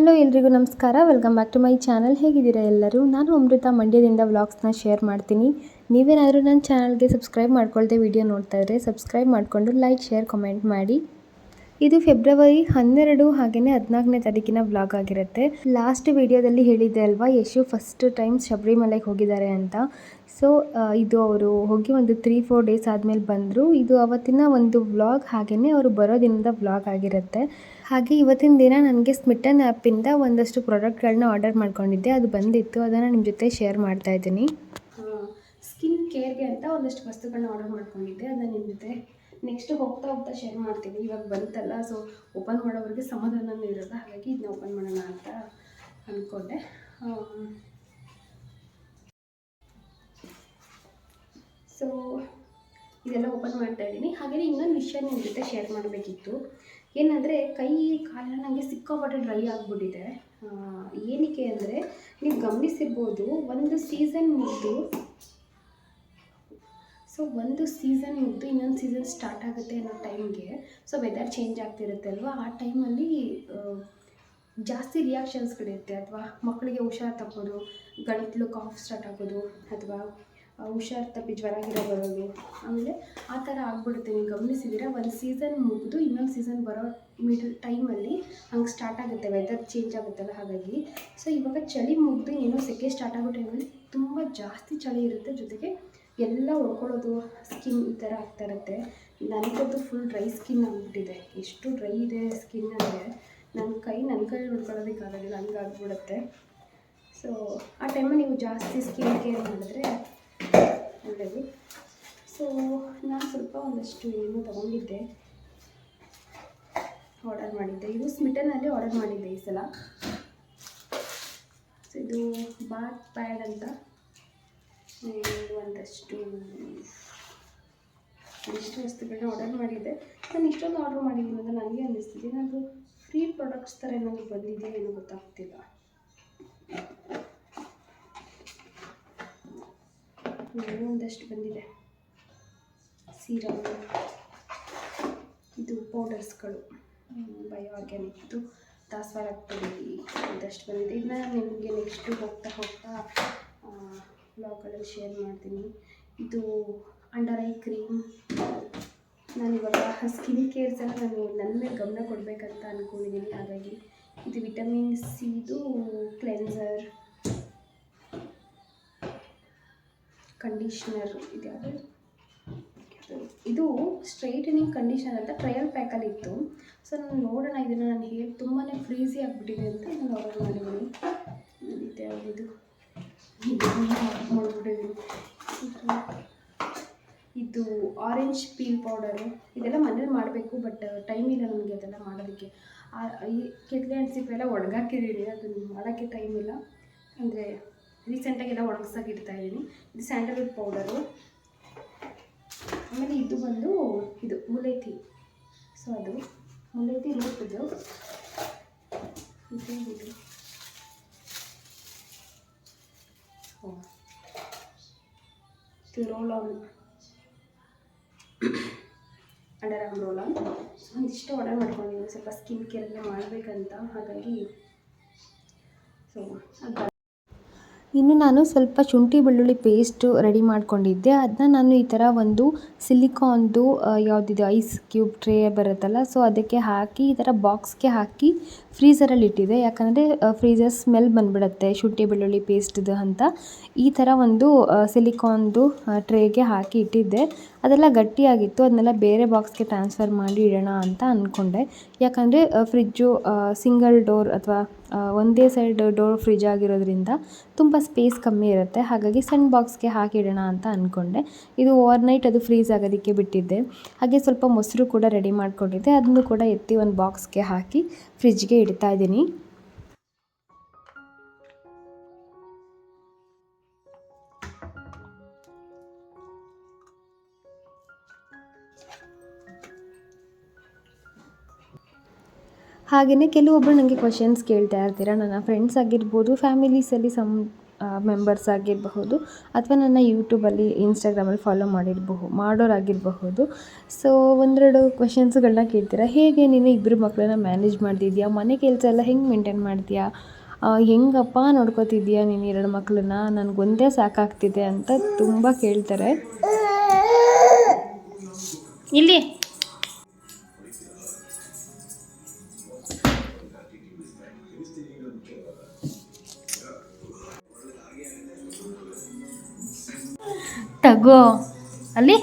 Hello ಎಲ್ರಿಗೂ ನಮಸ್ಕಾರ. Welcome back to my channel. ಹೇಗಿದ್ದೀರಾ ಎಲ್ಲರೂ? ನಾನು ಅಮೃತ ಮಂಡ್ಯದಿಂದ ವ್ಲಾಗ್ಸ್ನ ಶೇರ್ ಮಾಡ್ತೀನಿ. ನೀವೇನಾದರೂ ನನ್ನ ಚಾನಲ್ಗೆ ಸಬ್ಸ್ಕ್ರೈಬ್ ಮಾಡ್ಕೊಳ್ದೆ ವಿಡಿಯೋ ನೋಡ್ತಾ ಇದ್ದರೆ ಸಬ್ಸ್ಕ್ರೈಬ್ ಮಾಡಿಕೊಂಡು ಲೈಕ್, ಶೇರ್, ಕಮೆಂಟ್ ಮಾಡಿ. ಇದು ಫೆಬ್ರವರಿ 12 ಹಾಗೆಯೇ 14ನೇ ತಾರೀಕಿನ ವ್ಲಾಗ್ ಆಗಿರುತ್ತೆ. ಲಾಸ್ಟ್ ವಿಡಿಯೋದಲ್ಲಿ ಹೇಳಿದ್ದೆ ಅಲ್ವಾ, ಯಶು ಫಸ್ಟ್ ಟೈಮ್ ಶಬರಿಮಲೆಗೆ ಹೋಗಿದ್ದಾರೆ ಅಂತ. ಸೊ ಇದು ಅವರು ಹೋಗಿ ಒಂದು 3-4 ಡೇಸ್ ಆದಮೇಲೆ ಬಂದರು. ಇದು ಅವತ್ತಿನ ಒಂದು ವ್ಲಾಗ್, ಹಾಗೆಯೇ ಅವರು ಬರೋ ದಿನದ ವ್ಲಾಗ್ ಆಗಿರುತ್ತೆ. ಹಾಗೆ ಇವತ್ತಿನ ದಿನ ನನಗೆ ಸ್ಮಿಟನ್ ಆ್ಯಪಿಂದ ಒಂದಷ್ಟು ಪ್ರಾಡಕ್ಟ್ಗಳನ್ನ ಆರ್ಡರ್ ಮಾಡ್ಕೊಂಡಿದ್ದೆ. ಅದು ಬಂದಿತ್ತು, ಅದನ್ನು ನಿಮ್ಮ ಜೊತೆ ಶೇರ್ ಮಾಡ್ತಾ ಇದ್ದೀನಿ. ಸ್ಕಿನ್ ಕೇರ್ಗೆ ಅಂತ ಒಂದಷ್ಟು ವಸ್ತುಗಳನ್ನ ಆರ್ಡರ್ ಮಾಡ್ಕೊಂಡಿದ್ದೆ, ಅದನ್ನು ನಿಮ್ಮ ಜೊತೆ ನೆಕ್ಸ್ಟ್ ಹೋಗ್ತಾ ಶೇರ್ ಮಾಡ್ತೀನಿ. ಇವಾಗ ಬಂತಲ್ಲ, ಸೊ ಓಪನ್ ಮಾಡೋವರೆಗೆ ಸಮಾಧಾನವೂ ಇರೋಲ್ಲ, ಹಾಗಾಗಿ ಇದನ್ನ ಓಪನ್ ಮಾಡೋಣ ಅಂತ ಅಂದ್ಕೊಂಡೆ. ಸೊ ಇದೆಲ್ಲ ಓಪನ್ ಮಾಡ್ತಾ ಇದ್ದೀನಿ. ಹಾಗೆಯೇ ಇನ್ನೊಂದು ವಿಷಯ ನಿಮ್ಮ ಜೊತೆ ಶೇರ್ ಮಾಡಬೇಕಿತ್ತು. ಏನಂದರೆ ಕೈ ಕಾಲೆಲ್ಲ ನನಗೆ ಸಿಕ್ಕಾಪಟ್ಟೆ ಡ್ರೈ ಆಗಿಬಿಟ್ಟಿದೆ. ಏನಕ್ಕೆ ಅಂದರೆ, ನೀವು ಗಮನಿಸಿರ್ಬೋದು, ಒಂದು ಸೀಸನ್ ಮುಗಿದು ಇನ್ನೊಂದು ಸೀಸನ್ ಸ್ಟಾರ್ಟ್ ಆಗುತ್ತೆ ಅನ್ನೋ ಟೈಮ್ಗೆ, ಸೊ ವೆದರ್ ಚೇಂಜ್ ಆಗ್ತಿರುತ್ತೆ ಅಲ್ವಾ, ಆ ಟೈಮಲ್ಲಿ ಜಾಸ್ತಿ ರಿಯಾಕ್ಷನ್ಸ್ಗಳಿರುತ್ತೆ. ಅಥವಾ ಮಕ್ಕಳಿಗೆ ಹುಷಾರು ತಪ್ಪೋದು, ಗಂಟ್ಲು ಕಾಫ್ ಸ್ಟಾರ್ಟ್ ಆಗೋದು, ಅಥವಾ ಹುಷಾರು ತಪ್ಪಿ ಜ್ವರ ಬರೋದು, ಆಮೇಲೆ ಆ ಥರ ಆಗ್ಬಿಡುತ್ತೆ. ನೀವು ಗಮನಿಸಿದ್ದೀರಾ, ಒಂದು ಸೀಸನ್ ಮುಗಿದು ಇನ್ನೊಂದು ಸೀಸನ್ ಬರೋ ಮಿಡಲ್ ಟೈಮಲ್ಲಿ ಹಂಗೆ ಸ್ಟಾರ್ಟ್ ಆಗುತ್ತೆ, ವೆದರ್ ಚೇಂಜ್ ಆಗುತ್ತಲ್ಲ, ಹಾಗಾಗಿ. ಸೊ ಇವಾಗ ಚಳಿ ಮುಗಿದು ಏನೋ ಸೆಕೆ ಸ್ಟಾರ್ಟ್ ಆಗೋ ಟೈಮಲ್ಲಿ ತುಂಬ ಜಾಸ್ತಿ ಚಳಿ ಇರುತ್ತೆ, ಜೊತೆಗೆ ಎಲ್ಲ ಹೊಡ್ಕೊಳ್ಳೋದು, ಸ್ಕಿನ್ ಈ ಥರ ಆಗ್ತಾ ಇರುತ್ತೆ. ನನಗಂತೂ ಫುಲ್ ಡ್ರೈ ಸ್ಕಿನ್ ಆಗಿಬಿಟ್ಟಿದೆ. ಎಷ್ಟು ಡ್ರೈ ಇದೆ ಸ್ಕಿನ್ ಅಂದರೆ, ನನ್ನ ಕೈ ಹೊಡ್ಕೊಳ್ಳೋದಕ್ಕಾಗೋದಿಲ್ಲ, ಹಂಗೆ ಆಗಿಬಿಡುತ್ತೆ. ಸೊ ಆ ಟೈಮಲ್ಲಿ ನೀವು ಜಾಸ್ತಿ ಸ್ಕಿನ್ ಕೇರ್ ಮಾಡಿದ್ರೆ ಒಳ್ಳೆಯದು. ಸೊ ನಾನು ಸ್ವಲ್ಪ ಒಂದಷ್ಟು ಏನು ತೊಗೊಂಡಿದ್ದೆ, ಆರ್ಡರ್ ಮಾಡಿದ್ದೆ. ಇದು ಸ್ಮಿಟನಲ್ಲಿ ಆರ್ಡರ್ ಮಾಡಿದ್ದೆ ಈ ಸಲ. ಸೊ ಇದು ಬಾತ್ ಪ್ಯಾಡ್ ಅಂತ ಒಂದಷ್ಟು ವಸ್ತುಗಳನ್ನ ಆರ್ಡರ್ ಮಾಡಿದ್ದೆ. ನಾನು ಇಷ್ಟೊಂದು ಆರ್ಡರ್ ಮಾಡಿದ್ದೀನಿ ಅಂತ ನನಗೆ ಅನ್ನಿಸ್ತಿದೆ. ಏನಾದರೂ ಫ್ರೀ ಪ್ರಾಡಕ್ಟ್ಸ್ ಥರ ಏನಾದರೂ ಬಂದಿದೆ ಏನೋ ಗೊತ್ತಾಗ್ತಿಲ್ಲ. ಒಂದಷ್ಟು ಬಂದಿದೆ. ಸೀರಮ್, ಇದು ಪೌಡರ್ಸ್ಗಳು, ಬಯೋ ಆರ್ಗ್ಯಾನಿಕ್ದು ದಾಸವಾಳ ಪುಡಿ, ಒಂದಷ್ಟು ಬಂದಿದೆ. ಇದನ್ನ ನಿಮಗೆ ನೆಕ್ಸ್ಟು ಹೋಗ್ತಾ ಬ್ಲಾಗಲ್ಲಿ ಶೇರ್ ಮಾಡ್ತೀನಿ. ಇದು ಅಂಡರ್ ಐ ಕ್ರೀಮ್. ನಾನಿವಾಗ ಸ್ಕಿನ್ ಕೇರ್ಸ್ ಎಲ್ಲ ನನ್ನ ಮೇಲೆ ಗಮನ ಕೊಡಬೇಕಂತ ಅಂದ್ಕೊಂಡಿದ್ದೀನಿ, ಹಾಗಾಗಿ ಇದು ವಿಟಮಿನ್ ಸಿದು ಕ್ಲೆನ್ಸರ್, ಕಂಡೀಷ್ನರ್. ಇದು ಸ್ಟ್ರೈಟನಿಂಗ್ ಕಂಡೀಷ್ನರ್ ಅಂತ ಟ್ರಯಲ್ ಪ್ಯಾಕಲ್ಲಿ ಇತ್ತು. ಸೊ ನಾನು ನೋಡೋಣ, ಇದನ್ನು ನಾನು ಹೇಳಿ ತುಂಬಾ ಫ್ರೀಝಿ ಆಗಿಬಿಟ್ಟಿದೆ ಅಂತ ನಾನು ಆರ್ಡರ್ ಮಾಡಿದ್ದೀನಿ. ಇದು ಮಾಡಿಬಿಟ್ಟಿದ್ದೀನಿ. ಇದು ಆರೆಂಜ್ ಪೀಲ್ ಪೌಡರು. ಇದೆಲ್ಲ ಮನೇಲಿ ಮಾಡಬೇಕು, ಬಟ್ ಟೈಮ್ ಇಲ್ಲ ನನಗೆ ಅದೆಲ್ಲ ಮಾಡೋದಕ್ಕೆ. ಈ ಕಿತ್ತಳೆ ಹಣ್ಣು ಸಿಪ್ಪೆಲ್ಲ ಒಣಗಾಕಿದ್ದೀನಿ, ಅದನ್ನು ಮಾಡೋಕ್ಕೆ ಟೈಮ್ ಇಲ್ಲ. ಅಂದರೆ ರೀಸೆಂಟಾಗೆಲ್ಲ ಒಣಗಿಸಾಕಿಡ್ತಾ ಇದ್ದೀನಿ. ಇದು ಸ್ಯಾಂಡಲ್ವುಡ್ ಪೌಡರು. ಆಮೇಲೆ ಇದು ಬಂದು ಇದು ಮುಲೇತಿ. ಸೊ ಅದು ಮುಲೇತಿ ರೂಪದ್ದು ಇದು roll on, under arm roll on. ಒಂದಿಷ್ಟು ಆರ್ಡರ್ ಮಾಡ್ಕೊಂಡಿದ್ದೀನಿ, ಸ್ವಲ್ಪ ಸ್ಕಿನ್ ಕೇರ್ಗೆ ಮಾಡಬೇಕಂತ, ಹಾಗಾಗಿ. ಸೊ ಅದು ಇನ್ನು ನಾನು ಸ್ವಲ್ಪ ಶುಂಠಿ ಬೆಳ್ಳುಳ್ಳಿ ಪೇಸ್ಟು ರೆಡಿ ಮಾಡ್ಕೊಂಡಿದ್ದೆ. ಅದನ್ನ ನಾನು ಈ ಥರ ಒಂದು ಸಿಲಿಕಾನ್ದು ಯಾವುದಿದೆ ಐಸ್ ಕ್ಯೂಬ್ ಟ್ರೇ ಬರುತ್ತಲ್ಲ, ಸೊ ಅದಕ್ಕೆ ಹಾಕಿ ಈ ಥರ ಬಾಕ್ಸ್ಗೆ ಹಾಕಿ ಫ್ರೀಝರಲ್ಲಿ ಇಟ್ಟಿದೆ. ಯಾಕಂದರೆ ಫ್ರೀಝರ್ ಸ್ಮೆಲ್ ಬಂದುಬಿಡುತ್ತೆ ಶುಂಠಿ ಬೆಳ್ಳುಳ್ಳಿ ಪೇಸ್ಟ್ದು ಅಂತ. ಈ ಥರ ಒಂದು ಸಿಲಿಕಾನ್ದು ಟ್ರೇಗೆ ಹಾಕಿ ಇಟ್ಟಿದ್ದೆ. ಅದೆಲ್ಲ ಗಟ್ಟಿಯಾಗಿತ್ತು, ಅದನ್ನೆಲ್ಲ ಬೇರೆ ಬಾಕ್ಸ್ಗೆ ಟ್ರಾನ್ಸ್ಫರ್ ಮಾಡಿ ಇಡೋಣ ಅಂತ ಅಂದ್ಕೊಂಡೆ. ಯಾಕಂದರೆ ಫ್ರಿಜ್ಜು ಸಿಂಗಲ್ ಡೋರ್ ಅಥವಾ ಒಂದೇ ಸೈಡ್ ಡೋರ್ ಫ್ರಿಜ್ ಆಗಿರೋದ್ರಿಂದ ತುಂಬ ಸ್ಪೇಸ್ ಕಮ್ಮಿ ಇರುತ್ತೆ, ಹಾಗಾಗಿ ಸಣ್ಣ ಬಾಕ್ಸ್ಗೆ ಹಾಕಿಡೋಣ ಅಂತ ಅಂದ್ಕೊಂಡೆ. ಇದು ಓವರ್ನೈಟ್ ಅದು ಫ್ರೀಸ್ ಆಗೋದಕ್ಕೆ ಬಿಟ್ಟಿದ್ದೆ. ಹಾಗೆ ಸ್ವಲ್ಪ ಮೊಸರು ಕೂಡ ರೆಡಿ ಮಾಡ್ಕೊಂಡಿದ್ದೆ, ಅದನ್ನು ಕೂಡ ಎತ್ತಿ ಒಂದು ಬಾಕ್ಸ್ಗೆ ಹಾಕಿ ಫ್ರಿಜ್ಗೆ ಇಡ್ತಾ ಇದ್ದೀನಿ. ಹಾಗೆಯೇ ಕೆಲವೊಬ್ಬರು ನನಗೆ ಕ್ವಶನ್ಸ್ ಕೇಳ್ತಾ ಇರ್ತೀರ, ನನ್ನ ಫ್ರೆಂಡ್ಸ್ ಆಗಿರ್ಬೋದು, ಫ್ಯಾಮಿಲೀಸಲ್ಲಿ ಮೆಂಬರ್ಸ್ ಆಗಿರಬಹುದು ಅಥವಾ ನನ್ನ ಯೂಟ್ಯೂಬಲ್ಲಿ ಇನ್ಸ್ಟಾಗ್ರಾಮಲ್ಲಿ ಫಾಲೋ ಮಾಡೋರಾಗಿರಬಹುದು. ಸೊ ಒಂದೆರಡು ಕ್ವೆಶನ್ಸ್ಗಳನ್ನ ಕೇಳ್ತೀರಾ. ಹೇಗೆ ನೀನು ಇಬ್ಬರು ಮಕ್ಕಳನ್ನ ಮ್ಯಾನೇಜ್ ಮಾಡ್ತಿದ್ಯಾ, ಮನೆ ಕೆಲಸ ಎಲ್ಲ ಹೆಂಗೆ ಮೇಂಟೈನ್ ಮಾಡ್ತೀಯಾ, ಹೆಂಗಪ್ಪ ನೋಡ್ಕೋತಿದ್ಯಾ ನೀನು 2 ಮಕ್ಕಳನ್ನ, ನನಗೊಂದೇ ಸಾಕಾಗ್ತಿದೆ ಅಂತ ತುಂಬ ಕೇಳ್ತಾರೆ. ಇಲ್ಲಿ ತಗೋ ಅಲ್ಲಿ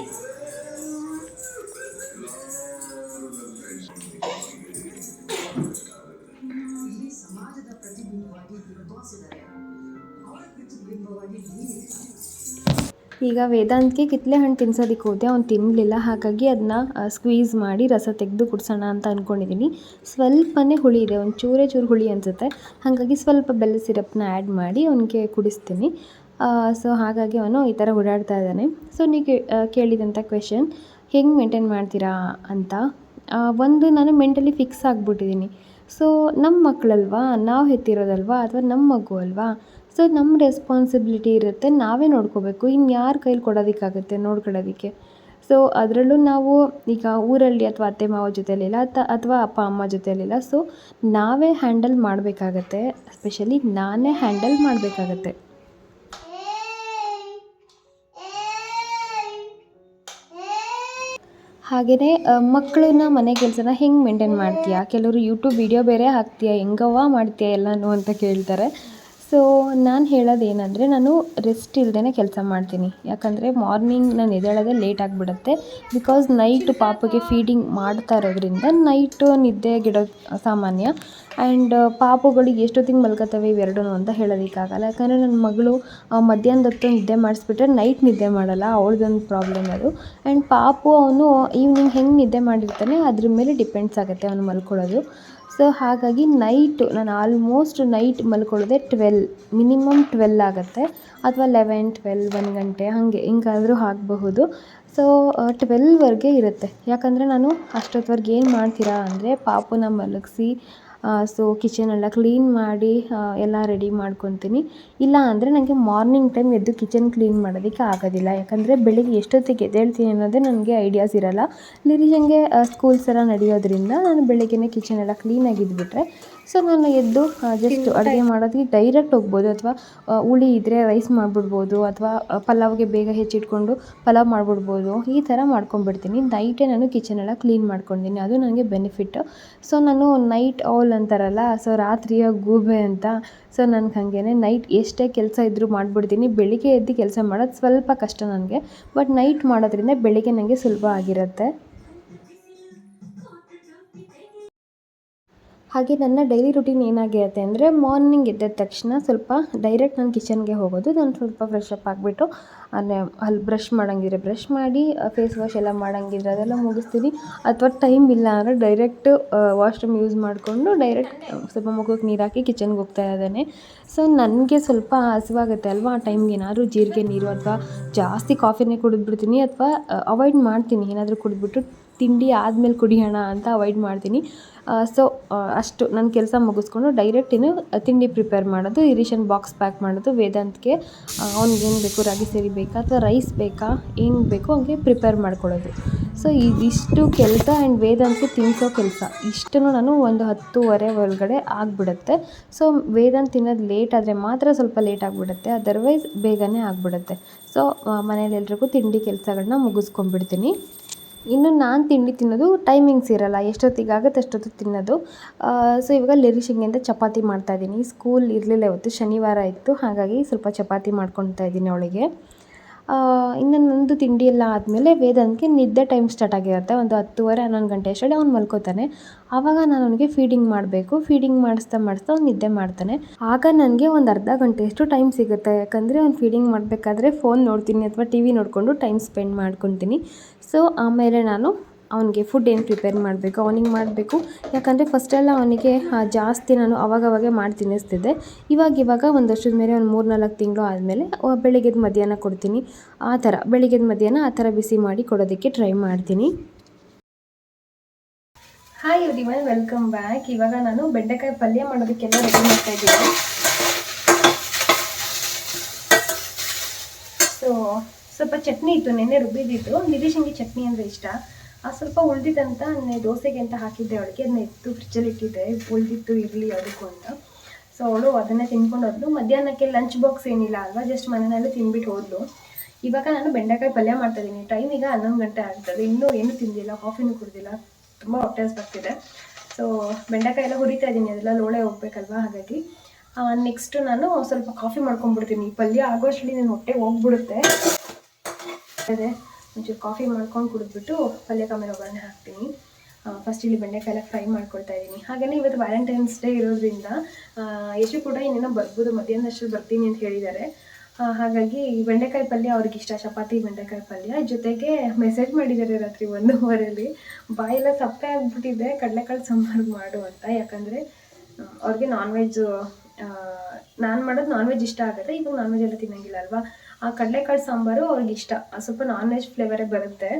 ಈಗ ವೇದಾಂತ್ಗೆ ಕಿತ್ತಳೆ ಹಣ್ಣು ತಿನ್ಸೋದಕ್ಕೆ ಹೋದೆ, ಅವ್ನು ತಿನ್ನಲಿಲ್ಲ. ಹಾಗಾಗಿ ಅದನ್ನ ಸ್ಕ್ವೀಸ್ ಮಾಡಿ ರಸ ತೆಗೆದು ಕುಡಿಸೋಣ ಅಂತ ಅಂದ್ಕೊಂಡಿದ್ದೀನಿ. ಸ್ವಲ್ಪನೇ ಹುಳಿ ಇದೆ, ಒಂದು ಚೂರೇ ಚೂರು ಹುಳಿ ಅನಿಸುತ್ತೆ. ಹಾಗಾಗಿ ಸ್ವಲ್ಪ ಬೆಲ್ಲ ಸಿರಪ್ನ ಆ್ಯಡ್ ಮಾಡಿ ಅವನಿಗೆ ಕುಡಿಸ್ತೀನಿ. ಸೊ ಹಾಗಾಗಿ ಅವನು ಈ ಥರ ಓಡಾಡ್ತಾ ಇದ್ದಾನೆ. ಸೊ ನೀವು ಕೇಳಿದಂಥ ಕ್ವೆಶನ್ ಹೆಂಗೆ ಮೇಂಟೈನ್ ಮಾಡ್ತೀರಾ ಅಂತ, ಒಂದು ನಾನು ಮೆಂಟಲಿ ಫಿಕ್ಸ್ ಆಗಿಬಿಟ್ಟಿದ್ದೀನಿ. ಸೊ ನಮ್ಮ ಮಕ್ಕಳಲ್ವಾ, ನಾವು ಹೆತ್ತಿರೋದಲ್ವಾ ಅಥವಾ ನಮ್ಮ ಮಗು ಅಲ್ವಾ, ಸೊ ನಮ್ಮ ರೆಸ್ಪಾನ್ಸಿಬಿಲಿಟಿ ಇರುತ್ತೆ, ನಾವೇ ನೋಡ್ಕೋಬೇಕು. ಇನ್ಯಾರ ಕೈಲಿ ಕೊಡೋದಕ್ಕಾಗುತ್ತೆ ನೋಡ್ಕೊಳ್ಳೋದಕ್ಕೆ. ಸೊ ಅದರಲ್ಲೂ ನಾವು ಈಗ ಊರಲ್ಲಿ ಅಥವಾ ಅತ್ತೆ ಮಾವ ಜೊತೆಯಲ್ಲಿಲ್ಲ ಅಥವಾ ಅಪ್ಪ ಅಮ್ಮ ಜೊತೆಯಲ್ಲಿಲ್ಲ. ಸೊ ನಾವೇ ಹ್ಯಾಂಡಲ್ ಮಾಡಬೇಕಾಗತ್ತೆ, ಎಸ್ಪೆಷಲಿ ನಾನೇ ಹ್ಯಾಂಡಲ್ ಮಾಡಬೇಕಾಗತ್ತೆ. ಹಾಗೆಯೇ ಮಕ್ಕಳನ್ನ ಮನೆ ಕೆಲಸನ ಹೆಂಗೆ ಮೇಂಟೈನ್ ಮಾಡ್ತೀಯಾ, ಕೆಲವರು ಯೂಟ್ಯೂಬ್ ವಿಡಿಯೋ ಬೇರೆ ಹಾಕ್ತೀಯಾ, ಹೆಂಗವ್ವ ಮಾಡ್ತೀಯಾ ಎಲ್ಲನೂ ಅಂತ ಕೇಳ್ತಾರೆ. ಸೊ ನಾನು ಹೇಳೋದೇನೆಂದರೆ, ನಾನು ರೆಸ್ಟ್ ಇಲ್ಲದೇ ಕೆಲಸ ಮಾಡ್ತೀನಿ. ಯಾಕಂದರೆ ಮಾರ್ನಿಂಗ್ ನಾನು ಎದ್ದೇಳೋದೇ ಲೇಟ್ ಆಗಿಬಿಡುತ್ತೆ. ಬಿಕಾಸ್ ನೈಟು ಪಾಪುಗೆ ಫೀಡಿಂಗ್ ಮಾಡ್ತಾ ಇರೋದ್ರಿಂದ ನೈಟು ನಿದ್ದೆಗಿಡೋದು ಸಾಮಾನ್ಯ. ಆ್ಯಂಡ್ ಪಾಪುಗಳಿಗೆ ಎಷ್ಟೊತ್ತಿಗೆ ಮಲ್ಕೋತವೆ ಇವೆರಡೂ ಅಂತ ಹೇಳೋದಕ್ಕಾಗಲ್ಲ. ಯಾಕಂದರೆ ನನ್ನ ಮಗಳು ಮಧ್ಯಾಹ್ನದ ಹೊತ್ತು ನಿದ್ದೆ ಮಾಡಿಸ್ಬಿಟ್ರೆ ನೈಟ್ ನಿದ್ದೆ ಮಾಡಲ್ಲ, ಅವಳದೊಂದು ಪ್ರಾಬ್ಲಮ್ ಅದು. ಆ್ಯಂಡ್ ಪಾಪು ಅವನು ಈವ್ನಿಂಗ್ ಹೆಂಗೆ ನಿದ್ದೆ ಮಾಡಿರ್ತಾನೆ ಅದ್ರ ಮೇಲೆ ಡಿಪೆಂಡ್ಸ್ ಆಗುತ್ತೆ ಅವನು ಮಲ್ಕೊಳ್ಳೋದು. ಸೊ ಹಾಗಾಗಿ ನೈಟು ನಾನು ಆಲ್ಮೋಸ್ಟ್ ನೈಟ್ ಮಲ್ಕೊಳ್ಳೋದೆ ಮಿನಿಮಮ್ 12 ಆಗುತ್ತೆ, ಅಥವಾ 11, 12, 1 ಗಂಟೆ ಹಾಗೆ ಹಿಂಗಾದರೂ ಆಗಬಹುದು. ಸೊ 12ವರೆಗೆ ಇರುತ್ತೆ. ಯಾಕಂದರೆ ನಾನು ಅಷ್ಟೊತ್ತವರೆಗೆ ಏನು ಮಾಡ್ತೀರಾ ಅಂದರೆ, ಪಾಪುನ ಮಲಗಿಸಿ ಸೊ ಕಿಚನೆಲ್ಲ ಕ್ಲೀನ್ ಮಾಡಿ ಎಲ್ಲ ರೆಡಿ ಮಾಡ್ಕೊತೀನಿ. ಇಲ್ಲ ಅಂದರೆ ನನಗೆ ಮಾರ್ನಿಂಗ್ ಟೈಮ್ ಎದ್ದು ಕಿಚನ್ ಕ್ಲೀನ್ ಮಾಡೋದಕ್ಕೆ ಆಗೋದಿಲ್ಲ. ಯಾಕಂದರೆ ಬೆಳಿಗ್ಗೆ ಎಷ್ಟೊತ್ತಿಗೆ ಎದ್ದೇಳ್ತೀನಿ ಅನ್ನೋದೇ ನನಗೆ ಐಡಿಯಾಸ್ ಇರೋಲ್ಲ. ಲಿರಿಷನ್ಗೆ ಸ್ಕೂಲ್ಸ್ ಎಲ್ಲ ನಡೆಯೋದ್ರಿಂದ ನಾನು ಬೆಳಗ್ಗೆನೇ ಕಿಚನ್ ಎಲ್ಲ ಕ್ಲೀನಾಗಿ ಇದ್ಬಿಟ್ರೆ ಸೊ ನಾನು ಎದ್ದು ಜಸ್ಟ್ ಅಡುಗೆ ಮಾಡೋದಕ್ಕೆ ಡೈರೆಕ್ಟ್ ಹೋಗ್ಬೋದು. ಅಥವಾ ಹುಳಿ ಇದ್ದರೆ ರೈಸ್ ಮಾಡಿಬಿಡ್ಬೋದು, ಅಥವಾ ಪಲಾವ್ಗೆ ಬೇಗ ಹೆಚ್ಚಿಟ್ಕೊಂಡು ಪಲಾವ್ ಮಾಡಿಬಿಡ್ಬೋದು. ಈ ಥರ ಮಾಡ್ಕೊಂಡ್ಬಿಡ್ತೀನಿ. ನೈಟೇ ನಾನು ಕಿಚನ್ ಎಲ್ಲ ಕ್ಲೀನ್ ಮಾಡ್ಕೊತೀನಿ, ಅದು ನನಗೆ ಬೆನಿಫಿಟ್ಟು. ಸೊ ನಾನು ನೈಟ್ ಔಲ್ ಅಂತಾರಲ್ಲ, ಸೊ ರಾತ್ರಿಯ ಗೂಬೆ ಅಂತ. ಸೊ ನನಗೆ ಹಾಗೇನೆ ನೈಟ್ ಎಷ್ಟೇ ಕೆಲಸ ಇದ್ದರೂ ಮಾಡಿಬಿಡ್ತೀನಿ. ಬೆಳಿಗ್ಗೆ ಎದ್ದು ಕೆಲಸ ಮಾಡೋದು ಸ್ವಲ್ಪ ಕಷ್ಟ ನನಗೆ, ಬಟ್ ನೈಟ್ ಮಾಡೋದ್ರಿಂದ ಬೆಳಿಗ್ಗೆ ನನಗೆ ಸುಲಭ ಆಗಿರುತ್ತೆ. ಹಾಗೆ ನನ್ನ ಡೈಲಿ ರುಟೀನ್ ಏನಾಗಿರುತ್ತೆ ಅಂದರೆ, ಮಾರ್ನಿಂಗ್ ಎದ್ದ ತಕ್ಷಣ ಸ್ವಲ್ಪ ಡೈರೆಕ್ಟ್ ನಾನು ಕಿಚನ್ಗೆ ಹೋಗೋದು. ನಾನು ಸ್ವಲ್ಪ ಫ್ರೆಶ್ ಅಪ್ ಆಗಿಬಿಟ್ಟು ಅಲ್ಲಿ ಬ್ರಷ್ ಮಾಡೋಂಗಿದ್ರೆ ಬ್ರಷ್ ಮಾಡಿ, ಫೇಸ್ ವಾಶ್ ಎಲ್ಲ ಮಾಡೋಂಗಿದ್ರೆ ಅದೆಲ್ಲ ಮುಗಿಸ್ತೀನಿ. ಅಥವಾ ಟೈಮ್ ಇಲ್ಲ ಅಂದರೆ ಡೈರೆಕ್ಟು ವಾಶ್ರೂಮ್ ಯೂಸ್ ಮಾಡಿಕೊಂಡು ಡೈರೆಕ್ಟ್ ಸ್ವಲ್ಪ ಮುಖಕ್ಕೆ ನೀರು ಹಾಕಿ ಕಿಚನ್ಗೆ ಹೋಗ್ತಾ ಇದ್ದಾನೆ. ಸೊ ನನಗೆ ಸ್ವಲ್ಪ ಹಸಿವಾಗುತ್ತೆ ಅಲ್ವಾ, ಆ ಟೈಮ್ಗೆ ಏನಾದರೂ ಜೀರಿಗೆ ನೀರು ಅಥವಾ ಜಾಸ್ತಿ ಕಾಫಿನೇ ಕುಡಿದ್ಬಿಡ್ತೀನಿ. ಅಥವಾ ಅವಾಯ್ಡ್ ಮಾಡ್ತೀನಿ, ಏನಾದರೂ ಕುಡಿದ್ಬಿಟ್ಟು ತಿಂಡಿ ಆದಮೇಲೆ ಕುಡಿಯೋಣ ಅಂತ ಅವಾಯ್ಡ್ ಮಾಡ್ತೀನಿ. ಸೊ ಅಷ್ಟು ನನ್ನ ಕೆಲಸ ಮುಗಿಸ್ಕೊಂಡು ಡೈರೆಕ್ಟ್ ತಿಂಡಿ ಪ್ರಿಪೇರ್ ಮಾಡೋದು, ಇರಿಷನ್ ಬಾಕ್ಸ್ ಪ್ಯಾಕ್ ಮಾಡೋದು. ವೇದಾಂತ್ಗೆ ಅವ್ನಿಗೇನು ಬೇಕು, ರಾಗಿ ಸೇರಿ ಬೇಕಾ ಅಥವಾ ರೈಸ್ ಬೇಕಾ, ಹೆಂಗೆ ಬೇಕೋ ಹಂಗೆ ಪ್ರಿಪೇರ್ ಮಾಡ್ಕೊಳ್ಳೋದು. ಸೊ ಇದಿಷ್ಟು ಕೆಲಸ ಆ್ಯಂಡ್ ವೇದಾಂತ್ಗೆ ತಿನ್ನಿಸೋ ಕೆಲಸ ಇಷ್ಟನ್ನು ನಾನು ಒಂದು 10:30 ಒಳಗಡೆ ಆಗಿಬಿಡುತ್ತೆ. ಸೊ ವೇದಾಂತ್ ತಿನ್ನೋದು ಲೇಟ್ ಆದರೆ ಮಾತ್ರ ಸ್ವಲ್ಪ ಲೇಟ್ ಆಗಿಬಿಡುತ್ತೆ, ಅದರ್ವೈಸ್ ಬೇಗನೆ ಆಗಿಬಿಡುತ್ತೆ. ಸೊ ಮನೇಲಿ ಎಲ್ರಿಗೂ ತಿಂಡಿ ಕೆಲಸಗಳನ್ನ ಮುಗಿಸ್ಕೊಂಡ್ಬಿಡ್ತೀನಿ. ಇನ್ನು ನಾನು ತಿಂಡಿ ತಿನ್ನೋದು ಟೈಮಿಂಗ್ಸ್ ಇರೋಲ್ಲ, ಎಷ್ಟೊತ್ತಿಗಾಗುತ್ತೆ ಅಷ್ಟೊತ್ತಿಗೆ ತಿನ್ನೋದು. ಸೊ ಇವಾಗ ಲಿರಿಷಿಂಗ್ ಅಂತ ಚಪಾತಿ ಮಾಡ್ತಾಯಿದ್ದೀನಿ. ಸ್ಕೂಲ್ ಇರಲಿಲ್ಲ, ಇವತ್ತು ಶನಿವಾರ ಇತ್ತು, ಹಾಗಾಗಿ ಸ್ವಲ್ಪ ಚಪಾತಿ ಮಾಡ್ಕೊತಾ ಇದ್ದೀನಿ ಅವಳಿಗೆ. ಇನ್ನು ನಂದು ತಿಂಡಿ ಎಲ್ಲ ಆದಮೇಲೆ ವೇದಾಂತ್ಗೆ ನಿದ್ದೆ ಟೈಮ್ ಸ್ಟಾರ್ಟ್ ಆಗಿರುತ್ತೆ. ಒಂದು 10:30, 11 ಗಂಟೆ ಅಷ್ಟರಲ್ಲಿ ಅವ್ನು ಮಲ್ಕೋತಾನೆ. ಆವಾಗ ನಾನು ಅವನಿಗೆ ಫೀಡಿಂಗ್ ಮಾಡಬೇಕು. ಫೀಡಿಂಗ್ ಮಾಡಿಸ್ತಾ ಅವ್ನು ನಿದ್ದೆ ಮಾಡ್ತಾನೆ. ಆಗ ನನಗೆ ಒಂದು ಅರ್ಧ ಗಂಟೆಯಷ್ಟು ಟೈಮ್ ಸಿಗುತ್ತೆ. ಯಾಕಂದರೆ ಅವ್ನು ಫೀಡಿಂಗ್ ಮಾಡಬೇಕಾದ್ರೆ ಫೋನ್ ನೋಡ್ತೀನಿ ಅಥವಾ ಟಿ ವಿ ನೋಡಿಕೊಂಡು ಟೈಮ್ ಸ್ಪೆಂಡ್ ಮಾಡ್ಕೊತೀನಿ. ಸೊ ಆಮೇಲೆ ನಾನು ಅವನಿಗೆ ಫುಡ್ ಏನು ಪ್ರಿಪೇರ್ ಮಾಡಬೇಕು ಅವನಿಗೆ ಮಾಡಬೇಕು. ಯಾಕಂದರೆ ಫಸ್ಟೆಲ್ಲ ಅವನಿಗೆ ಜಾಸ್ತಿ ನಾನು ಅವಾಗವಾಗೆ ಮಾಡಿ ತಿನ್ನಿಸ್ತಿದ್ದೆ. ಇವಾಗ ಒಂದು ವರ್ಷದ ಮೇಲೆ ಒಂದು 3-4 ತಿಂಗಳು ಆದಮೇಲೆ ಬೆಳಿಗ್ಗೆದ ಮಧ್ಯಾಹ್ನ ಕೊಡ್ತೀನಿ. ಬೆಳಿಗ್ಗೆದ ಮಧ್ಯಾಹ್ನ ಆ ಥರ ಬಿಸಿ ಮಾಡಿ ಕೊಡೋದಕ್ಕೆ ಟ್ರೈ ಮಾಡ್ತೀನಿ. Hi everyone, welcome back. ಇವಾಗ ನಾನು ಬೆಂಡೆಕಾಯಿ ಪಲ್ಯ ಮಾಡೋದಕ್ಕೆಲ್ಲ ರೆಡಿ ಮಾಡ್ತಾಯಿದ್ದೀನಿ. ಸ್ವಲ್ಪ ಚಟ್ನಿ ಇತ್ತು, ನೆನ್ನೆ ರುಬ್ಬಿದ್ದಿತ್ತು. ನಿರೀಶಂಗೆ ಚಟ್ನಿ ಅಂದರೆ ಇಷ್ಟ. ಸ್ವಲ್ಪ ಉಳ್ದಿತ್ತಂತ ದೋಸೆಗೆ ಅಂತ ಹಾಕಿದ್ದೆ ಅವಳಿಗೆ. ಅದನ್ನ ಎತ್ತು ಫ್ರಿಜ್ಜಲ್ಲಿ ಇಟ್ಟಿದ್ದೆ, ಉಳ್ದಿತ್ತು ಇರಲಿ ಅದಕ್ಕೂ ಅಂತ. ಸೊ ಅವಳು ಅದನ್ನೇ ತಿನ್ಕೊಂಡು ಹೋದ್ಲು. ಮಧ್ಯಾಹ್ನಕ್ಕೆ ಲಂಚ್ ಬಾಕ್ಸ್ ಏನಿಲ್ಲ ಅಲ್ವಾ, ಜಸ್ಟ್ ಮನೆಯಲ್ಲೇ ತಿಂದ್ಬಿಟ್ಟು ಹೋದ್ಲು. ಇವಾಗ ನಾನು ಬೆಂಡೆಕಾಯಿ ಪಲ್ಯ ಮಾಡ್ತಾಯಿದ್ದೀನಿ. ಟೈಮ್ ಈಗ 11 ಗಂಟೆ ಆಗ್ತದೆ. ಇನ್ನೂ ಏನೂ ತಿಂದಿಲ್ಲ, ಕಾಫಿನೂ ಕುಡ್ದಿಲ್ಲ, ತುಂಬ ಹೊಟ್ಟೆ ಹಸ್ವಾಗ್ತಿದೆ. ಸೊ ಬೆಂಡೆಕಾಯಿ ಎಲ್ಲ ಹುರಿತಾ ಇದ್ದೀನಿ, ಅದೆಲ್ಲ ಲೋಳೆ ಹೋಗ್ಬೇಕಲ್ವ. ಹಾಗಾಗಿ ನೆಕ್ಸ್ಟ್ ನಾನು ಸ್ವಲ್ಪ ಕಾಫಿ ಮಾಡ್ಕೊಂಡ್ಬಿಡ್ತೀನಿ. ಪಲ್ಯ ಆಗೋಷ್ಟರಲ್ಲಿ ನನ್ನ ಹೊಟ್ಟೆ ಹೋಗ್ಬಿಡುತ್ತೆ. ಅದೇ ಒಂಚೂರು ಕಾಫಿ ಮಾಡ್ಕೊಂಡು ಕುಡಿದ್ಬಿಟ್ಟು ಪಲ್ಯಕ್ಕೆ ಆಮೇಲೆ ಒಗ್ಗರಣೆ ಹಾಕ್ತೀನಿ. ಫಸ್ಟ್ ಇಲ್ಲಿ ಬೆಂಡೆಕಾಯಿ ಎಲ್ಲ ಫ್ರೈ ಮಾಡ್ಕೊಳ್ತಾ ಇದ್ದೀನಿ. ಹಾಗೆಯೇ ಇವತ್ತು ವ್ಯಾಲೆಂಟೈನ್ಸ್ ಡೇ ಇರೋದ್ರಿಂದ ಯಶು ಕೂಡ ಇನ್ನೇನೋ ಬರ್ಬೋದು, ಮಧ್ಯಾಹ್ನದಷ್ಟು ಬರ್ತೀನಿ ಅಂತ ಹೇಳಿದ್ದಾರೆ. ಹಾಗಾಗಿ ಬೆಂಡೆಕಾಯಿ ಪಲ್ಯ ಅವ್ರಿಗೆ ಇಷ್ಟ, ಚಪಾತಿ ಬೆಂಡೆಕಾಯಿ ಪಲ್ಯ. ಜೊತೆಗೆ ಮೆಸೇಜ್ ಮಾಡಿದ್ದಾರೆ ರಾತ್ರಿ 1:15 ಬಾಯೆಲ್ಲ ಸಪ್ಪೆ ಆಗಿಬಿಟ್ಟಿದೆ, ಕಡಲೆಕಾಳು ಸಾಂಬಾರು ಮಾಡು ಅಂತ. ಯಾಕಂದರೆ ಅವ್ರಿಗೆ ನಾನ್ ವೆಜ್, ನಾನು ಮಾಡೋದು ನಾನ್ ವೆಜ್ ಇಷ್ಟ ಆಗುತ್ತೆ. ಇವಾಗ ನಾನ್ ವೆಜ್ ಎಲ್ಲ ತಿನ್ನೋಂಗಿಲ್ಲ ಅಲ್ವಾ. ಆ ಕಡಲೆಕಾಳು ಸಾಂಬಾರು ಅವ್ರಿಗೆ ಇಷ್ಟ, ಸ್ವಲ್ಪ ನಾನ್ ವೆಜ್ ಫ್ಲೇವರೇ ಬರುತ್ತೆ,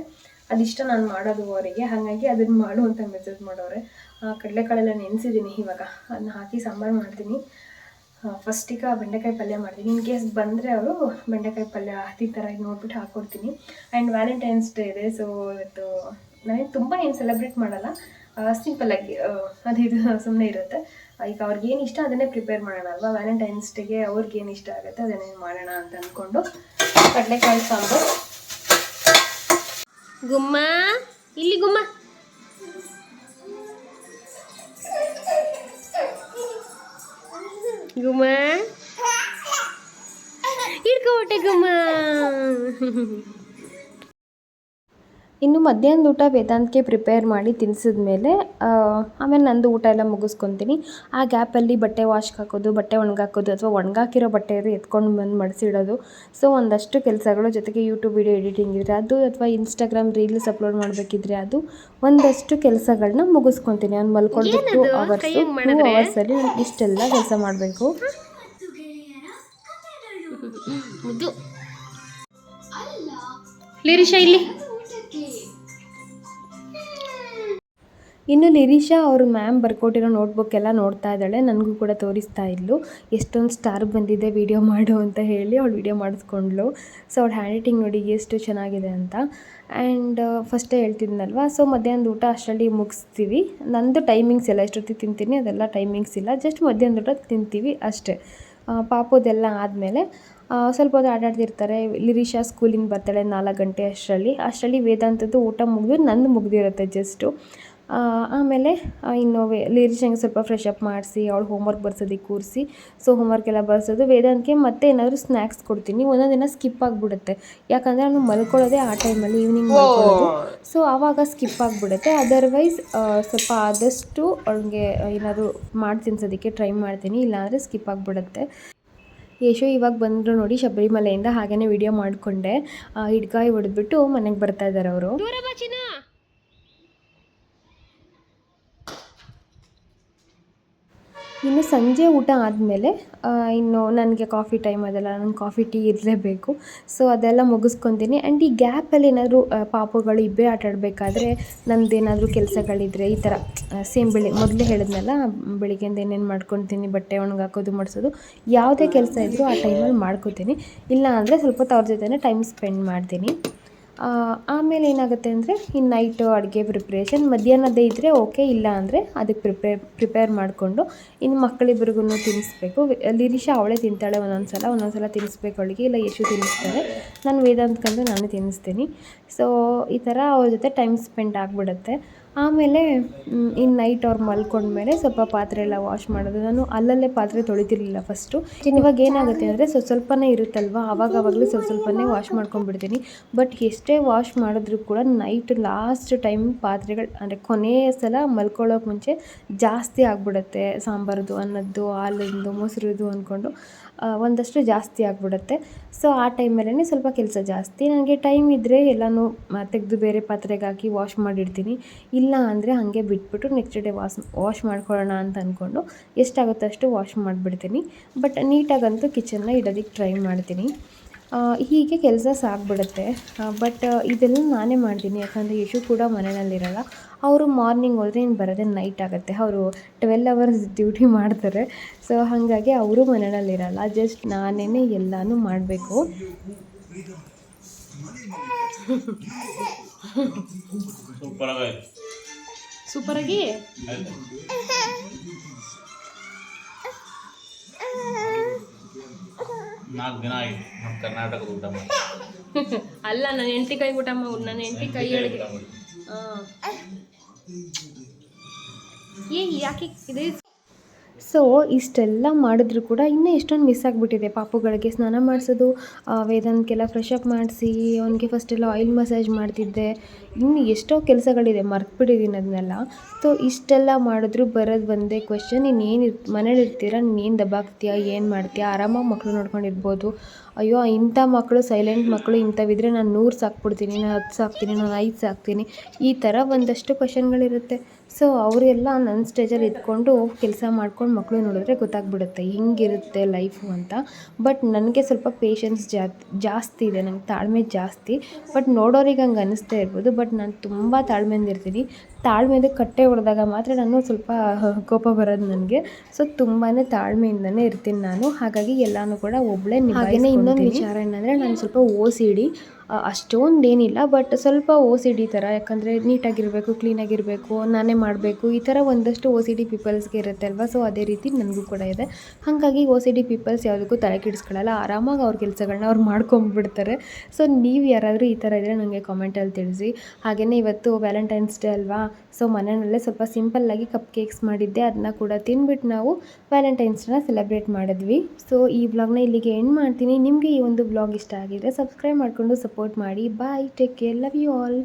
ಅದಿಷ್ಟ ನಾನು ಮಾಡೋದು ಅವರಿಗೆ. ಹಾಗಾಗಿ ಅದನ್ನು ಮಾಡು ಅಂತ ಮೆಸೇಜ್ ಮಾಡೋರೆ. ಕಡಲೆಕಾಳೆಲ್ಲ ನೆನೆಸಿದ್ದೀನಿ, ಇವಾಗ ಅದನ್ನ ಹಾಕಿ ಸಾಂಬಾರು ಮಾಡ್ತೀನಿ. ಫಸ್ಟಿಗೆ ಬೆಂಡೆಕಾಯಿ ಪಲ್ಯ ಮಾಡ್ತೀನಿ. ಇನ್ ಕೇಸ್ ಬಂದರೆ ಅವರು ಬೆಂಡೆಕಾಯಿ ಪಲ್ಯ ಈ ಥರ ನೋಡ್ಬಿಟ್ಟು ಹಾಕ್ಕೊಡ್ತೀನಿ. ಆ್ಯಂಡ್ ವ್ಯಾಲೆಂಟೈನ್ಸ್ ಡೇ ಇದೆ. ಸೊ ಇವತ್ತು ನನಗೆ ತುಂಬ ಏನು ಸೆಲೆಬ್ರೇಟ್ ಮಾಡಲ್ಲ, ಸಿಂಪಲ್ಲಾಗಿ ಅದು ಇದು ಸುಮ್ಮನೆ ಇರುತ್ತೆ. ಈಗ ಅವ್ರಿಗೇನು ಇಷ್ಟ ಅದನ್ನೇ ಪ್ರಿಪೇರ್ ಮಾಡೋಣ ಅಲ್ವಾ. ವ್ಯಾಲೆಂಟೈನ್ಸ್ ಡೇಗೆ ಅವ್ರಿಗೇನು ಇಷ್ಟ ಆಗುತ್ತೆ ಅದನ್ನೇ ಮಾಡೋಣ ಅಂತ ಅಂದ್ಕೊಂಡು ಕಡಲೆಕಾಳು ಸಾಂಬಾರು. ಗುಮ್ಮ ಇಲ್ಲಿ ಗುಮ್ಮ, ಗುಮ್ಮ ಹಿಡ್ಕೊ ಹೊಟ್ಟೆ ಗುಮ್ಮ. ಇನ್ನು ಮಧ್ಯಾಹ್ನದ ಊಟ ವೇದಾಂತಕ್ಕೆ ಪ್ರಿಪೇರ್ ಮಾಡಿ ತಿನ್ನಿಸಿದ್ಮೇಲೆ ಆಮೇಲೆ ನಂದು ಊಟ ಎಲ್ಲ ಮುಗಿಸ್ಕೊತೀನಿ. ಆ ಗ್ಯಾಪಲ್ಲಿ ಬಟ್ಟೆ ವಾಶ್ಗೆ ಹಾಕೋದು, ಬಟ್ಟೆ ಒಣಗಾಕೋದು, ಅಥವಾ ಒಣಗಾಕಿರೋ ಬಟ್ಟೆ ಎತ್ಕೊಂಡು ಬಂದು ಮಡಿಸಿಡೋದು. ಸೊ ಒಂದಷ್ಟು ಕೆಲಸಗಳು, ಜೊತೆಗೆ ಯೂಟ್ಯೂಬ್ ವಿಡಿಯೋ ಎಡಿಟಿಂಗ್ ಇದ್ದರೆ ಅದು, ಅಥವಾ ಇನ್ಸ್ಟಾಗ್ರಾಮ್ ರೀಲ್ಸ್ ಅಪ್ಲೋಡ್ ಮಾಡಬೇಕಿದ್ರೆ ಅದು, ಒಂದಷ್ಟು ಕೆಲಸಗಳನ್ನ ಮುಗಿಸ್ಕೊತೀನಿ. ಅವ್ನು ಮಲ್ಕೊಂಡ್ಬಿಟ್ಟು 2 ಅವರ್ಸಲ್ಲಿ ಇಷ್ಟೆಲ್ಲ ಕೆಲಸ ಮಾಡಬೇಕು. ಲಿರಿಷಾ ಇಲ್ಲಿ. ಇನ್ನು ಲಿರಿಷಾ ಅವರು ಮ್ಯಾಮ್ ಬರ್ಕೊಟ್ಟಿರೋ ನೋಟ್ಬುಕ್ ಎಲ್ಲ ನೋಡ್ತಾ ಇದ್ದಾಳೆ. ನನಗೂ ಕೂಡ ತೋರಿಸ್ತಾ ಇದ್ಲು, ಎಷ್ಟೊಂದು ಸ್ಟಾರ್ ಬಂದಿದೆ ವಿಡಿಯೋ ಮಾಡು ಅಂತ ಹೇಳಿ. ಅವಳು ವಿಡಿಯೋ ಮಾಡಿಸ್ಕೊಂಡ್ಲು. ಸೊ ಅವಳು ಹ್ಯಾಂಡ್ ರೈಟಿಂಗ್ ನೋಡಿ ಎಷ್ಟು ಚೆನ್ನಾಗಿದೆ ಅಂತ. ಆ್ಯಂಡ್ ಫಸ್ಟೇ ಹೇಳ್ತಿದ್ನಲ್ವ, ಸೊ ಮಧ್ಯಾಹ್ನದ ಊಟ ಅಷ್ಟರಲ್ಲಿ ಮುಗಿಸ್ತೀವಿ. ನಂದು ಟೈಮಿಂಗ್ಸ್ ಎಲ್ಲ ಎಷ್ಟೊತ್ತಿಗೆ ತಿಂತೀನಿ ಅದೆಲ್ಲ ಟೈಮಿಂಗ್ಸ್ ಇಲ್ಲ, ಜಸ್ಟ್ ಮಧ್ಯಾಹ್ನದ ಊಟ ತಿಂತೀವಿ ಅಷ್ಟೇ. ಪಾಪುದೆಲ್ಲ ಆದಮೇಲೆ ಸ್ವಲ್ಪ ಹೊತ್ತು ಆಟಾಡ್ತಿರ್ತಾರೆ. ಲಿರಿಷಾ ಸ್ಕೂಲಿಂದ ಬರ್ತಾಳೆ 4 ಗಂಟೆ ಅಷ್ಟರಲ್ಲಿ ವೇದಾಂತದ್ದು ಊಟ ಮುಗಿದು ನಂದು ಮುಗಿದಿರುತ್ತೆ ಜಸ್ಟು. ಆಮೇಲೆ ಇನ್ನು ಲಿರಿಷಂಗೆ ಸ್ವಲ್ಪ ಫ್ರೆಶ್ ಅಪ್ ಮಾಡಿಸಿ ಅವಳು ಹೋಮ್ವರ್ಕ್ ಬರ್ಸೋದಕ್ಕೆ ಕೂರಿಸಿ, ಸೊ ಹೋಮ್ವರ್ಕ್ ಎಲ್ಲ ಬರ್ಸೋದು. ವೇದಾಂತಕ್ಕೆ ಮತ್ತೆ ಏನಾದರೂ ಸ್ನ್ಯಾಕ್ಸ್ ಕೊಡ್ತೀನಿ. ಒಂದೊಂದು ದಿನ ಸ್ಕಿಪ್ ಆಗಿಬಿಡುತ್ತೆ, ಯಾಕಂದರೆ ಅವನು ಮಲ್ಕೊಳ್ಳೋದೇ ಆ ಟೈಮಲ್ಲಿ, ಈವ್ನಿಂಗ್ ಮಲ್ಕೊಳ್ಳೋದು. ಸೊ ಆವಾಗ ಸ್ಕಿಪ್ ಆಗಿಬಿಡುತ್ತೆ. ಅದರ್ವೈಸ್ ಸ್ವಲ್ಪ ಆದಷ್ಟು ಅವಳಿಗೆ ಏನಾದರೂ ಮಾಡಿ ತಿನ್ಸೋದಕ್ಕೆ ಟ್ರೈ ಮಾಡ್ತೀನಿ, ಇಲ್ಲಾಂದರೆ ಸ್ಕಿಪ್ ಆಗಿಬಿಡುತ್ತೆ. ಯಶು ಇವಾಗ ಬಂದರು ನೋಡಿ ಶಬರಿಮಲೆಯಿಂದ, ಹಾಗೆಯೇ ವಿಡಿಯೋ ಮಾಡಿಕೊಂಡೆ. ಹಿಡ್ಕಾಯಿ ಹೊಡೆದ್ಬಿಟ್ಟು ಮನೆಗೆ ಬರ್ತಾ ಇದ್ದಾರೆ ಅವರು. ಇನ್ನು ಸಂಜೆ ಊಟ ಆದಮೇಲೆ ಇನ್ನು ನನಗೆ ಕಾಫಿ ಟೈಮ್ ಅದೆಲ್ಲ, ನನಗೆ ಕಾಫಿ ಟೀ ಇರಲೇಬೇಕು. ಸೊ ಅದೆಲ್ಲ ಮುಗಿಸ್ಕೊತೀನಿ. ಆ್ಯಂಡ್ ಈ ಗ್ಯಾಪಲ್ಲಿ ಏನಾದರೂ ಪಾಪುಗಳು ಇಬ್ಬರೇ ಆಟಾಡಬೇಕಾದ್ರೆ ನಂದೇನಾದರೂ ಕೆಲಸಗಳಿದ್ರೆ, ಈ ಥರ ಸೇಮ್ ಮೊದಲೇ ಹೇಳಿದ್ನಲ್ಲ, ಬೆಳಿಗ್ಗೆಯಿಂದ ಏನೇನು ಮಾಡ್ಕೊತೀನಿ, ಬಟ್ಟೆ ಒಣಗಾಕೋದು, ಮಾಡಿಸೋದು, ಯಾವುದೇ ಕೆಲಸ ಇದ್ದರೂ ಆ ಟೈಮಲ್ಲಿ ಮಾಡ್ಕೋತೀನಿ. ಇಲ್ಲ ಅಂದರೆ ಸ್ವಲ್ಪ ಹೊತ್ತು ಅವ್ರ ಜೊತೆನೇ ಟೈಮ್ ಸ್ಪೆಂಡ್ ಮಾಡ್ತೀನಿ. ಆಮೇಲೆ ಏನಾಗುತ್ತೆ ಅಂದರೆ ಇನ್ನು ನೈಟು ಅಡುಗೆ ಪ್ರಿಪ್ರೇಷನ್ ಮಧ್ಯಾಹ್ನದೇ ಇದ್ದರೆ ಓಕೆ, ಇಲ್ಲ ಅಂದರೆ ಅದಕ್ಕೆ ಪ್ರಿಪೇರ್ ಮಾಡಿಕೊಂಡು ಇನ್ನು ಮಕ್ಕಳಿಬ್ರಿಗೂ ತಿನ್ನಿಸ್ಬೇಕು. ಲಿರಿಷಾ ಅವಳೇ ತಿಂತಾಳೆ ಒಂದೊಂದು ಸಲ ತಿನ್ನಿಸ್ಬೇಕು ಅವಳಿಗೆ, ಇಲ್ಲ ಯಶು ತಿನ್ನಿಸ್ತಾರೆ. ನಾನು ವೇದಾಂತಕ್ಕಂದು ನಾನು ತಿನ್ನಿಸ್ತೀನಿ. ಸೊ ಈ ಥರ ಅವ್ರ ಜೊತೆ ಟೈಮ್ ಸ್ಪೆಂಡ್ ಆಗಿಬಿಡುತ್ತೆ. ಆಮೇಲೆ ಇನ್ನು ನೈಟ್ ಅವ್ರು ಮಲ್ಕೊಂಡ್ಮೇಲೆ ಸ್ವಲ್ಪ ಪಾತ್ರೆ ಎಲ್ಲ ವಾಶ್ ಮಾಡೋದು. ನಾನು ಅಲ್ಲಲ್ಲೇ ಪಾತ್ರೆ ತೊಳಿತಿರ್ಲಿಲ್ಲ ಫಸ್ಟು. ಇವಾಗ ಏನಾಗುತ್ತೆ ಅಂದರೆ ಸ್ವಲ್ಪನೇ ಇರುತ್ತಲ್ವ, ಆವಾಗಲೇ ಸ್ವಲ್ಪನೇ ವಾಶ್ ಮಾಡ್ಕೊಂಡ್ಬಿಡ್ತೀನಿ. ಬಟ್ ಎಷ್ಟೇ ವಾಶ್ ಮಾಡಿದ್ರೂ ಕೂಡ ನೈಟ್ ಲಾಸ್ಟ್ ಟೈಮ್ ಪಾತ್ರೆಗಳು, ಅಂದರೆ ಕೊನೆಯ ಸಲ ಮಲ್ಕೊಳ್ಳೋಕೆ ಮುಂಚೆ ಜಾಸ್ತಿ ಆಗಿಬಿಡುತ್ತೆ. ಸಾಂಬಾರ್ದು, ಅನ್ನದ್ದು, ಹಾಲಿಂದು, ಮೊಸರುದು ಅಂದ್ಕೊಂಡು ಒಂದಷ್ಟು ಜಾಸ್ತಿ ಆಗಿಬಿಡುತ್ತೆ. ಸೊ ಆ ಟೈಮಲ್ಲೇ ಸ್ವಲ್ಪ ಕೆಲಸ ಜಾಸ್ತಿ. ನನಗೆ ಟೈಮ್ ಇದ್ದರೆ ಎಲ್ಲನೂ ತೆಗೆದು ಬೇರೆ ಪಾತ್ರೆಗೆ ಹಾಕಿ ವಾಶ್ ಮಾಡಿಡ್ತೀನಿ. ಇಲ್ಲ ಅಂದರೆ ಹಾಗೆ ಬಿಟ್ಬಿಟ್ಟು ನೆಕ್ಸ್ಟ್ ಡೇ ವಾಶ್ ಮಾಡ್ಕೊಳ್ಳೋಣ ಅಂತ ಅಂದ್ಕೊಂಡು ಎಷ್ಟಾಗುತ್ತೋ ಅಷ್ಟು ವಾಶ್ ಮಾಡಿಬಿಡ್ತೀನಿ. ಬಟ್ ನೀಟಾಗಂತೂ ಕಿಚನ್ನ ಇಡೋದಕ್ಕೆ ಟ್ರೈ ಮಾಡ್ತೀನಿ. ಹೀಗೆ ಕೆಲಸ ಸಾಗ್ಬಿಡುತ್ತೆ. ಬಟ್ ಇದೆಲ್ಲ ನಾನೇ ಮಾಡ್ತೀನಿ, ಯಾಕಂದರೆ ಯಶು ಕೂಡ ಮನೆಯಲ್ಲಿರಲ್ಲ. ಅವರು ಮಾರ್ನಿಂಗ್ ಹೋದರೆ ಇನ್ನು ಬರೋದೇ ನೈಟ್ ಆಗುತ್ತೆ. ಅವರು 12 ಅವರ್ಸ್ ಡ್ಯೂಟಿ ಮಾಡ್ತಾರೆ. ಸೊ ಹಾಗಾಗಿ ಅವರು ಮನೆಯಲ್ಲಿರಲ್ಲ, ಜಸ್ಟ್ ನಾನೇ ಎಲ್ಲನೂ ಮಾಡಬೇಕು. ಸೂಪರಾಗಿ 4 ದಿನ ಆಗಿದೆ ನಮ್ಮ ಕರ್ನಾಟಕದ ಊಟ ಮಾಡಿ. ಅಲ್ಲ ನನ್ನ ಹೆಂಡತಿ ಕೈ ಊಟ ಮಾಡಿ, ನನ್ನ ಹೆಂಡತಿ ಕೈ ಅಡುಗೆ. ಯಾಕೆ ಇದೆ? ಸೊ ಇಷ್ಟೆಲ್ಲ ಮಾಡಿದ್ರು ಕೂಡ ಇನ್ನೂ ಎಷ್ಟೊಂದು ಮಿಸ್ ಆಗಿಬಿಟ್ಟಿದೆ. ಪಾಪುಗಳಿಗೆ ಸ್ನಾನ ಮಾಡಿಸೋದು, ವೇದಾಂತ್ಗೆಲ್ಲ ಫ್ರೆಶ್ ಅಪ್ ಮಾಡಿಸಿ ಅವನಿಗೆ ಫಸ್ಟೆಲ್ಲ ಆಯಿಲ್ ಮಸಾಜ್ ಮಾಡ್ತಿದ್ದೆ. ಇನ್ನು ಎಷ್ಟೋ ಕೆಲಸಗಳಿದೆ, ಮರ್ತ್ಬಿಟ್ಟಿದ್ದೀನಿ ಅದನ್ನೆಲ್ಲ. ಸೊ ಇಷ್ಟೆಲ್ಲ ಮಾಡಿದ್ರು ಬರೋದು ಒಂದೇ ಕ್ವೆಶ್ಚನ್, ಇನ್ನೇನು ಮನೇಲಿ ಇರ್ತೀರ, ನೀನು ದಬ್ಬಾಕ್ತೀಯಾ, ಏನು ಮಾಡ್ತೀಯಾ, ಆರಾಮಾಗಿ ಮಕ್ಕಳು ನೋಡ್ಕೊಂಡಿರ್ಬೋದು. ಅಯ್ಯೋ ಇಂಥ ಮಕ್ಕಳು, ಸೈಲೆಂಟ್ ಮಕ್ಕಳು ಇಂಥವಿದ್ರೆ ನಾನು 100 ಸಾಕ್ಬಿಡ್ತೀನಿ, ನಾನು 10 ಸಾಕ್ತೀನಿ, ನಾನು 5 ಸಾಕ್ತೀನಿ, ಈ ಥರ ಒಂದಷ್ಟು ಕ್ವೆಶ್ಚನ್ಗಳಿರುತ್ತೆ. ಸೊ ಅವರೆಲ್ಲ ನನ್ನ ಸ್ಟೇಜಲ್ಲಿ ಇದ್ಕೊಂಡು ಕೆಲಸ ಮಾಡ್ಕೊಂಡು ಮಕ್ಕಳು ನೋಡಿದ್ರೆ ಗೊತ್ತಾಗ್ಬಿಡುತ್ತೆ ಹಿಂಗಿರುತ್ತೆ ಲೈಫು ಅಂತ. ಬಟ್ ನನಗೆ ಸ್ವಲ್ಪ ಪೇಷನ್ಸ್ ಜಾಸ್ತಿ ಇದೆ, ನಂಗೆ ತಾಳ್ಮೆ ಜಾಸ್ತಿ. ಬಟ್ ನೋಡೋರಿಗೆ ಹಂಗೆ ಅನ್ನಿಸ್ತಾ ಇರ್ಬೋದು, ಬಟ್ ನಾನು ತುಂಬ ತಾಳ್ಮೆಯಿಂದ ಇರ್ತೀನಿ. ತಾಳ್ಮೆದು ಕಟ್ಟೆ ಹೊಡೆದಾಗ ಮಾತ್ರ ನಾನು ಸ್ವಲ್ಪ ಕೋಪ ಬರೋದು ನನಗೆ. ಸೊ ತುಂಬಾ ತಾಳ್ಮೆಯಿಂದನೇ ಇರ್ತೀನಿ ನಾನು. ಹಾಗಾಗಿ ಎಲ್ಲನೂ ಕೂಡ ಒಬ್ಬಳೇ ನಿಭಾಯಿಸ್ತೀನಿ. ಇನ್ನೊಂದು ವಿಚಾರ ಏನಂದರೆ ನಾನು ಸ್ವಲ್ಪ OCD, ಅಷ್ಟೊಂದೇನಿಲ್ಲ, ಬಟ್ ಸ್ವಲ್ಪ OCD ಥರ. ಯಾಕಂದರೆ ನೀಟಾಗಿರಬೇಕು, ಕ್ಲೀನಾಗಿರಬೇಕು, ನಾನೇ ಮಾಡಬೇಕು, ಈ ಥರ ಒಂದಷ್ಟು OCD ಪೀಪಲ್ಸ್ಗೆ ಇರುತ್ತೆ ಅಲ್ವಾ. ಸೊ ಅದೇ ರೀತಿ ನನಗೂ ಕೂಡ ಇದೆ. ಹಾಗಾಗಿ OCD ಪೀಪಲ್ಸ್ ಯಾವುದಕ್ಕೂ ತಲೆ ಕೆಡಿಸ್ಕೊಳ್ಳಲ್ಲ, ಆರಾಮಾಗಿ ಅವ್ರ ಕೆಲಸಗಳನ್ನ ಅವ್ರು ಮಾಡ್ಕೊಂಬಿಡ್ತಾರೆ. ಸೊ ನೀವು ಯಾರಾದರೂ ಈ ಥರ ಇದ್ದರೆ ನನಗೆ ಕಾಮೆಂಟಲ್ಲಿ ತಿಳಿಸಿ. ಹಾಗೆಯೇ ಇವತ್ತು ವ್ಯಾಲೆಂಟೈನ್ಸ್ ಡೇ ಅಲ್ವಾ. ಸೊ ಮನೆಯಲ್ಲೇ ಸ್ವಲ್ಪ ಸಿಂಪಲ್ಲಾಗಿ ಕಪ್ ಕೇಕ್ಸ್ ಮಾಡಿದ್ದೆ, ಅದನ್ನ ಕೂಡ ತಿಂದ್ಬಿಟ್ಟು ನಾವು ವ್ಯಾಲೆಂಟೈನ್ಸ್ ಡೇನ ಸೆಲೆಬ್ರೇಟ್ ಮಾಡಿದ್ವಿ. ಸೊ ಈ ವ್ಲಾಗ್ನ ಇಲ್ಲಿಗೆ ಎಂಡ್ ಮಾಡ್ತೀನಿ. ನಿಮಗೆ ಈ ಒಂದು ವ್ಲಾಗ್ ಇಷ್ಟ ಆಗಿದ್ರೆ ಸಬ್ಸ್ಕ್ರೈಬ್ ಮಾಡಿಕೊಂಡು ಸಪೋರ್ಟ್ ಮಾಡಿ. Bye, take care, love you all.